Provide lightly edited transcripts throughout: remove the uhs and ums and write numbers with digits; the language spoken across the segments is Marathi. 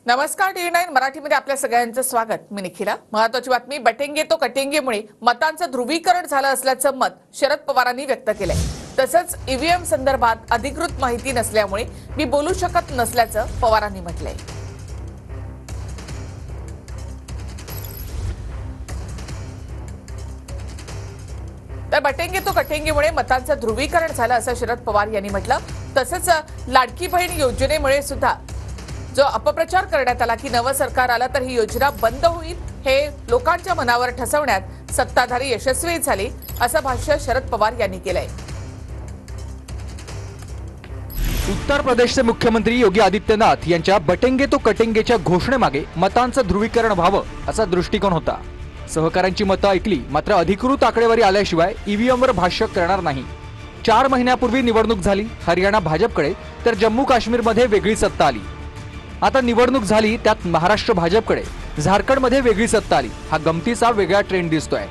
नमस्कार डी9 मराठीमध्ये आपल्या सगळ्यांचं स्वागत। मी निखिला। महत्त्वाची बातमी, बटेंगे तो कटेंगेमुळे मतांचं ध्रुवीकरण झालं असल्याचं मत शरद पवारांनी व्यक्त केलंय। तसंच ईव्हीएम संदर्भात अधिकृत माहिती नसल्यामुळे मी बोलू शकत नसल्याचं पवारांनी म्हटलंय। तर बटेंगे तो कटेंगेमुळे मतांचं ध्रुवीकरण झालं असं शरद पवार यांनी म्हटलं। तसंच लाडकी बहीण योजनेमुळे सुद्धा जो अपप्रचार करण्यात आला की नवं सरकार आलं तर ही योजना बंद होईल, हे लोकांच्या मनावर ठसवण्यात सत्ताधारी यशस्वी झाले असं भाष्य शरद पवार यांनी केलंय। उत्तर प्रदेशचे मुख्यमंत्री योगी आदित्यनाथ यांच्या बटेंगे तो कटेंगेच्या घोषणेमागे मतांचं ध्रुवीकरण व्हावं असा दृष्टिकोन होता। सहकाऱ्यांची मतं ऐकली, मात्र अधिकृत आकडेवारी आल्याशिवाय ईव्हीएमवर भाष्य करणार नाही। 4 महिन्यापूर्वी निवडणूक झाली, हरियाणा भाजपकडे तर जम्मू काश्मीरमध्ये वेगळी सत्ता आली। आता निवडणूक झाली, त्यात महाराष्ट्र भाजपकडे, झारखंडमध्ये वेगळी सत्ता आली। हा गमतीचा वेगळा ट्रेंड दिसतोय।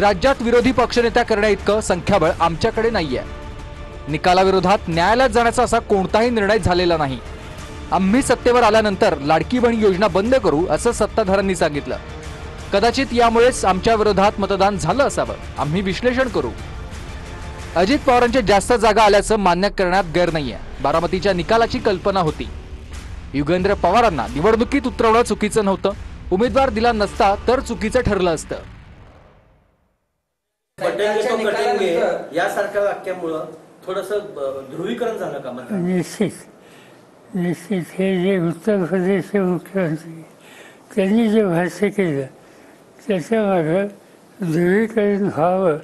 राज्यात विरोधी पक्षनेत्या करण्या इतकं संख्याबळ आमच्याकडे नाहीये। निकालाविरोधात न्यायालयात जाण्याचा असा कोणताही निर्णय झालेला नाही। आम्ही सत्तेवर आल्यानंतर लाडकी बहीण योजना बंद करू असं सत्ताधाऱ्यांनी सांगितलं। कदाचित यामुळेच आमच्या विरोधात मतदान झालं असावं, आम्ही विश्लेषण करू। अजित पवारांच्या जास्त जागा आल्याचं मान्य करण्यात गैर नाहीये। बारामतीच्या निकालाची कल्पना होती। युगेंद्र पवारांना निवडणुकीत उतरवणं चुकीचं नव्हतं, उमेदवार दिला नसता तर चुकीचं ठरलं असतं। बटेंगे तो कटेंगे यासारख्या वाक्यामुळे थोडंसं ध्रुवीकरण झालं का? निश्चित हे जे उत्तर प्रदेशचे मुख्यमंत्री त्यांनी जे भाष्य केलं त्याच्यामागे ध्रुवीकरण व्हावं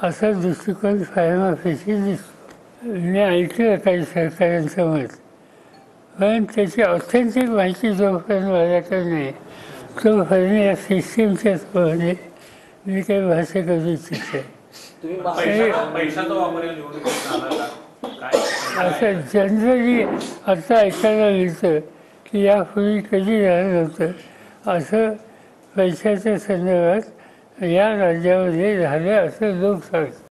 असा दृष्टिकोन फायमाफेशी दिसतो। मी ऐकलं काही सरकारांचं मत, पण त्याची ऑथेंटिक माहिती जोपर्यंत माझ्याकडे नाही तोपर्यंत या सिस्टीमच्या समोर मी काही भाष्य करू इच्छित नाही। असं जनरली आता ऐकायला मिळतं की यापूर्वी कधी झालं नव्हतं असं पैशाच्या संदर्भात या राज्यामध्ये झालं असं लोक सांगतात।